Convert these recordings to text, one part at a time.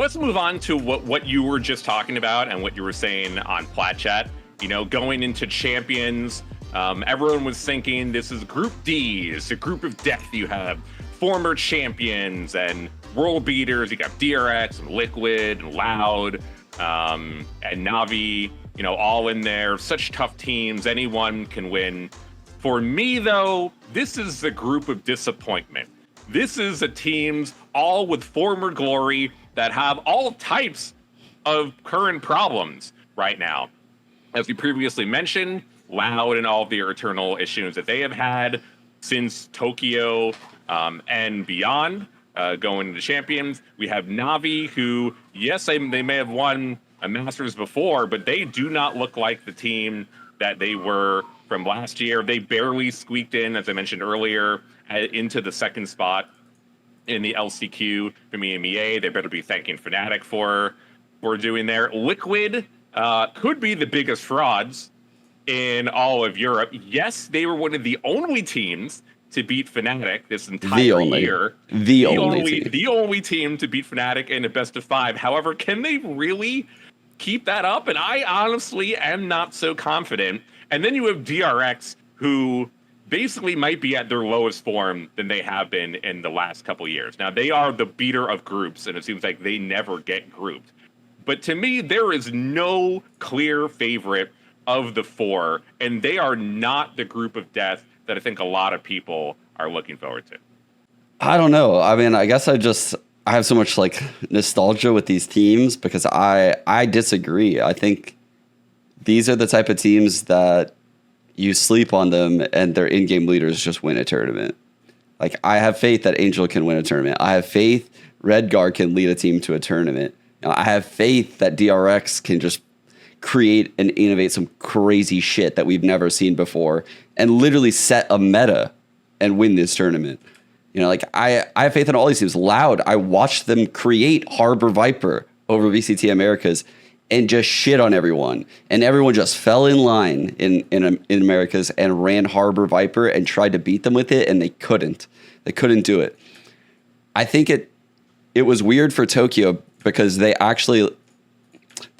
let's move on to what you were just talking about and what you were saying on Plat Chat. You know, going into Champions, everyone was thinking this is Group D, it's a group of death. You have former champions and world beaters. You got DRX and Liquid and Loud and Navi, you know, all in there. Such tough teams. Anyone can win. For me, though, this is the group of disappointment. This is a teams all with former glory that have all types of current problems right now. As we previously mentioned, Loud and all of the eternal issues that they have had since Tokyo and beyond, going into Champions. We have Navi, who, yes, they may have won a Masters before, but they do not look like the team that they were from last year. They barely squeaked in, as I mentioned earlier, into the second spot in the LCQ from EMEA. They better be thanking Fnatic for doing there. Liquid could be the biggest frauds in all of Europe. Yes, they were one of the only teams to beat Fnatic this entire year. The only team to beat Fnatic in a best of 5. However, can they really keep that up? And I honestly am not so confident. And then you have DRX, who basically might be at their lowest form than they have been in the last couple years. Now, they are the beater of groups, and it seems like they never get grouped. But to me, there is no clear favorite of the 4, and they are not the group of death that I think a lot of people are looking forward to. I don't know. I mean, I guess I have so much like nostalgia with these teams because I disagree. I think these are the type of teams that you sleep on them and their in-game leaders just win a tournament. Like, I have faith that Angel can win a tournament. I have faith Redguard can lead a team to a tournament. Now, I have faith that DRX can just create and innovate some crazy shit that we've never seen before and literally set a meta and win this tournament. You know, like, I have faith in all these teams. Loud, I watched them create Harbor Viper over VCT Americas and just shit on everyone. And everyone just fell in line in Americas and ran Harbor Viper and tried to beat them with it, and they couldn't. They couldn't do it. I think it was weird for Tokyo because they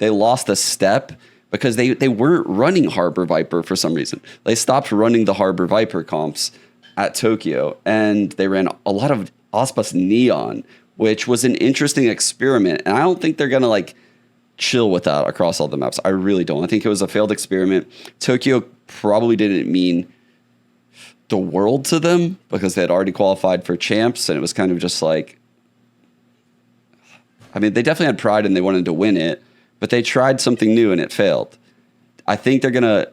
lost a step because they weren't running Harbor Viper for some reason. They stopped running the Harbor Viper comps at Tokyo, and they ran a lot of Aspas Neon, which was an interesting experiment. And I don't think they're going to like chill with that across all the maps. I really don't. I think it was a failed experiment. Tokyo probably didn't mean the world to them because they had already qualified for champs, and it was kind of just like, I mean, they definitely had pride and they wanted to win it, but they tried something new and it failed. I think they're gonna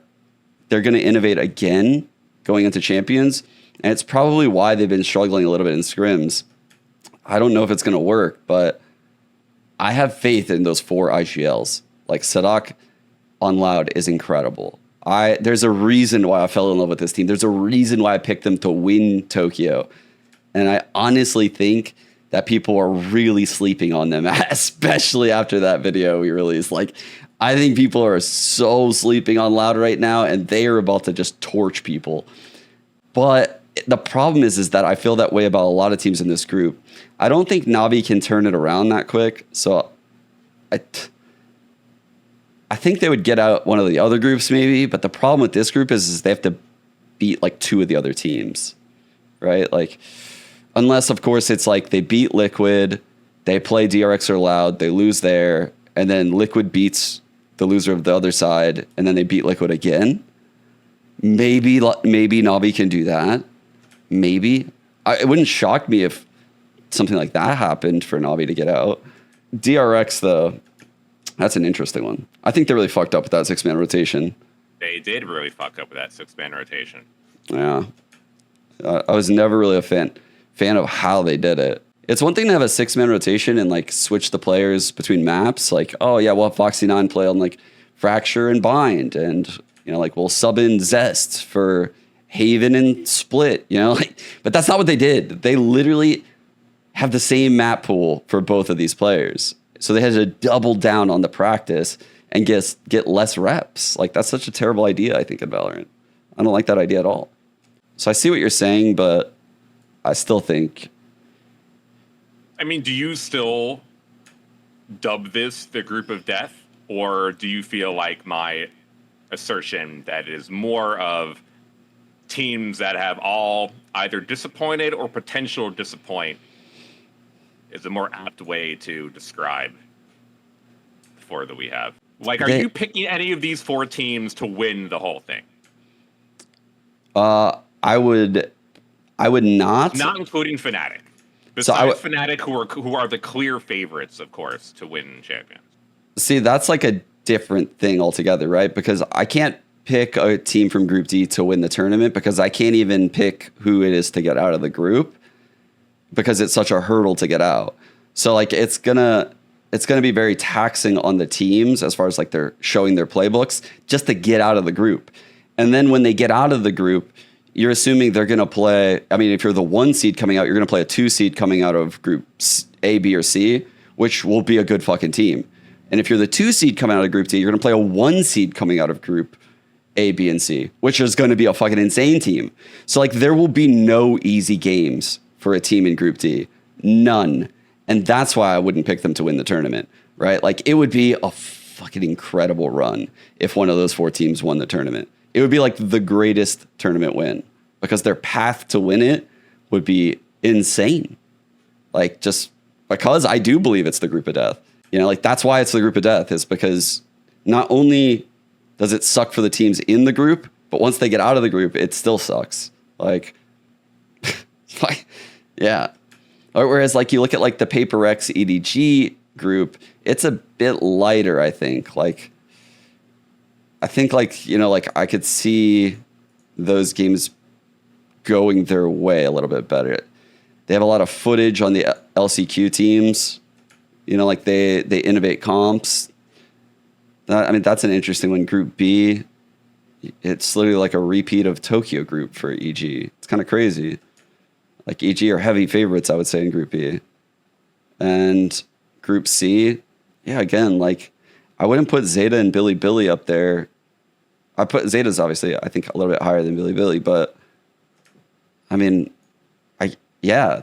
innovate again going into Champions, and it's probably why they've been struggling a little bit in scrims. I don't know if it's gonna work, but I have faith in those 4 IGLs. Like, Sadak on Loud is incredible. There's a reason why I fell in love with this team. There's a reason why I picked them to win Tokyo, and I honestly think that people are really sleeping on them, especially after that video we released. Like, I think people are so sleeping on Loud right now, and they are about to just torch people. But the problem is that I feel that way about a lot of teams in this group. I don't think Navi can turn it around that quick. So I think they would get out one of the other groups maybe. But the problem with this group is they have to beat like 2 of the other teams, right? Like, unless, of course, it's like they beat Liquid, they play DRX or Loud, they lose there, and then Liquid beats the loser of the other side, and then they beat Liquid again. Maybe Navi can do that. Maybe. It wouldn't shock me if something like that happened for Navi to get out. DRX, though, that's an interesting one. I think they really fucked up with that 6-man rotation. They did really fuck up with that 6-man rotation. Yeah. I was never really a fan of how they did it. It's one thing to have a 6-man rotation and like switch the players between maps. Like, oh yeah, we'll have Foxy9 play on like Fracture and Bind, and you know, like we'll sub in Zest for Haven and Split, you know, like, but that's not what they did. They literally have the same map pool for both of these players. So they had to double down on the practice and get less reps. Like, that's such a terrible idea, I think, in Valorant. I don't like that idea at all. So I see what you're saying, but I still think... I mean, do you still dub this the group of death, or do you feel like my assertion that it is more of teams that have all either disappointed or potential disappoint is a more apt way to describe the four that we have? Like, are you picking any of these four teams to win the whole thing? I would not. Not including Fnatic. Besides Fnatic, who are the clear favorites, of course, to win Champions. See, that's like a different thing altogether, right? Because I can't pick a team from Group D to win the tournament because I can't even pick who it is to get out of the group because it's such a hurdle to get out. So like it's gonna be very taxing on the teams as far as like they're showing their playbooks just to get out of the group. And then when they get out of the group, you're assuming they're going to play. I mean, if you're the 1 seed coming out, you're going to play a 2 seed coming out of Group A, B, or C, which will be a good fucking team. And if you're the 2 seed coming out of Group D, you're going to play a 1 seed coming out of Group A, B, and C, which is going to be a fucking insane team. So like there will be no easy games for a team in Group D. None. And that's why I wouldn't pick them to win the tournament, right? Like it would be a fucking incredible run if one of those 4 teams won the tournament. It would be like the greatest tournament win because their path to win it would be insane. Like just because I do believe it's the group of death. You know, like that's why it's the group of death is because not only does it suck for the teams in the group, but once they get out of the group, it still sucks. Like, yeah. Whereas like you look at like the Paper X EDG group, it's a bit lighter, I think. I think like, you know, like I could see those games going their way a little bit better. They have a lot of footage on the LCQ teams. You know, like they innovate comps. I mean, that's an interesting one. Group B, it's literally like a repeat of Tokyo Group for EG. It's kind of crazy. Like EG are heavy favorites, I would say, in Group B. And Group C, yeah, again, like I wouldn't put Zeta and Billy Billy up there. I put Zeta's obviously, I think, a little bit higher than Billy Billy, but I mean,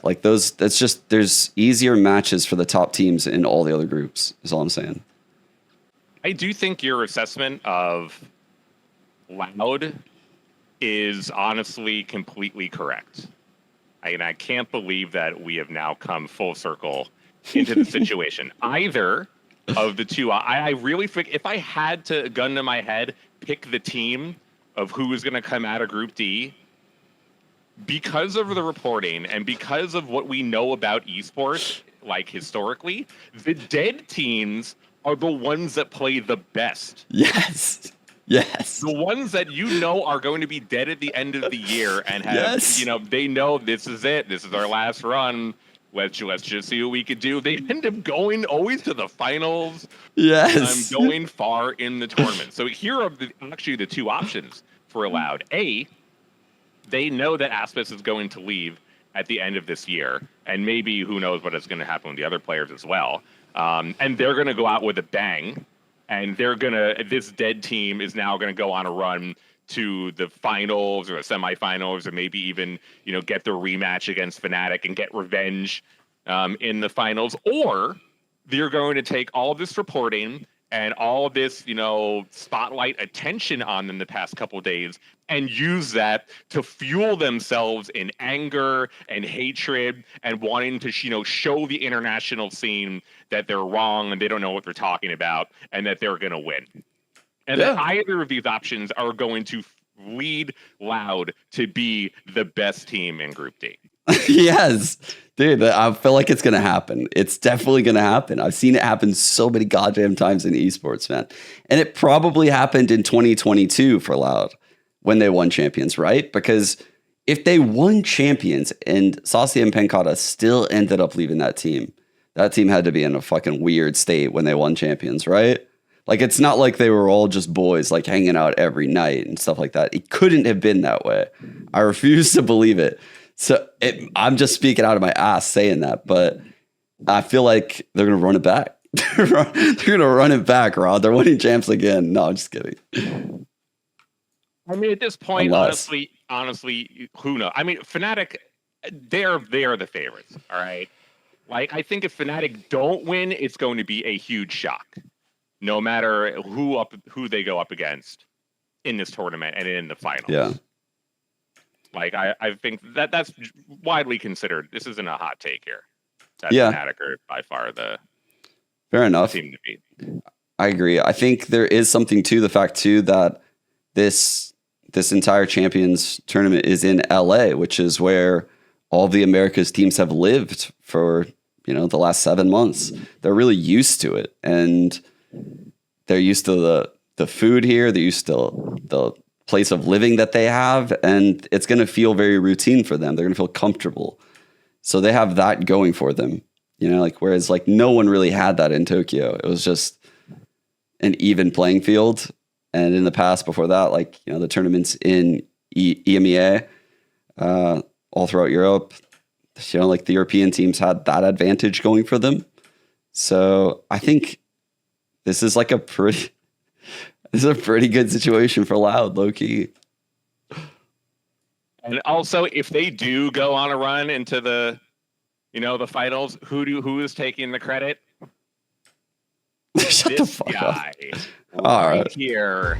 like those, that's just, there's easier matches for the top teams in all the other groups, is all I'm saying. I do think your assessment of Loud is honestly completely correct. I can't believe that we have now come full circle into the situation. Either of the two, I really think if I had to, gun to my head, pick the team of who is going to come out of Group D, because of the reporting and because of what we know about esports, like historically, the dead teams are the ones that play the best. Yes. The ones that you know are going to be dead at the end of the year and have, you know, they know this is it. This is our last run. Let's just see what we could do. They end up going always to the finals. Yes. Going far in the tournament. So here are actually the two options for Loud. A, they know that Aspis is going to leave at the end of this year, and maybe who knows what is going to happen with the other players as well. And they're going to go out with a bang, and this dead team is now going to go on a run to the finals or the semifinals, or maybe even, you know, get the rematch against Fnatic and get revenge in the finals. Or they're going to take all of this reporting and all of this, you know, spotlight attention on them the past couple of days and use that to fuel themselves in anger and hatred and wanting to, you know, show the international scene that they're wrong and they don't know what they're talking about and that they're going to win. And that either of these options are going to lead Loud to be the best team in Group D. Yes, dude, I feel like it's going to happen. It's definitely going to happen. I've seen it happen so many goddamn times in esports, man. And it probably happened in 2022 for Loud when they won Champions, right? Because if they won Champions and Saucy and Pencata still ended up leaving that team had to be in a fucking weird state when they won Champions, right? Like, it's not like they were all just boys, like, hanging out every night and stuff like that. It couldn't have been that way. I refuse to believe it. So I'm just speaking out of my ass saying that, but I feel like they're going to run it back. They're going to run it back, Rod. They're winning champs again. No, I'm just kidding. I mean, at this point, honestly, who knows? I mean, Fnatic, they are the favorites, all right? Like, I think if Fnatic don't win, it's going to be a huge shock, no matter who they go up against in this tournament and in the finals. Yeah. Like, I think that's widely considered. This isn't a hot take here. That Yeah. Fnatic are by far the Fair enough. team to beat. I agree. I think there is something to the fact too that this entire Champions tournament is in LA, which is where all the America's teams have lived for, the last 7 months. They're really used to it, and they're used to the food here. They're used to the place of living that they have, and it's going to feel very routine for them. They're going to feel comfortable. So they have that going for them, whereas no one really had that in Tokyo. It was just an even playing field. And in the past before that, the tournaments in EMEA, all throughout Europe, the European teams had that advantage going for them. So I think this is a pretty good situation for Loud, low key. And also, if they do go on a run into the finals, who is taking the credit? Shut the fuck guy up. All right. here.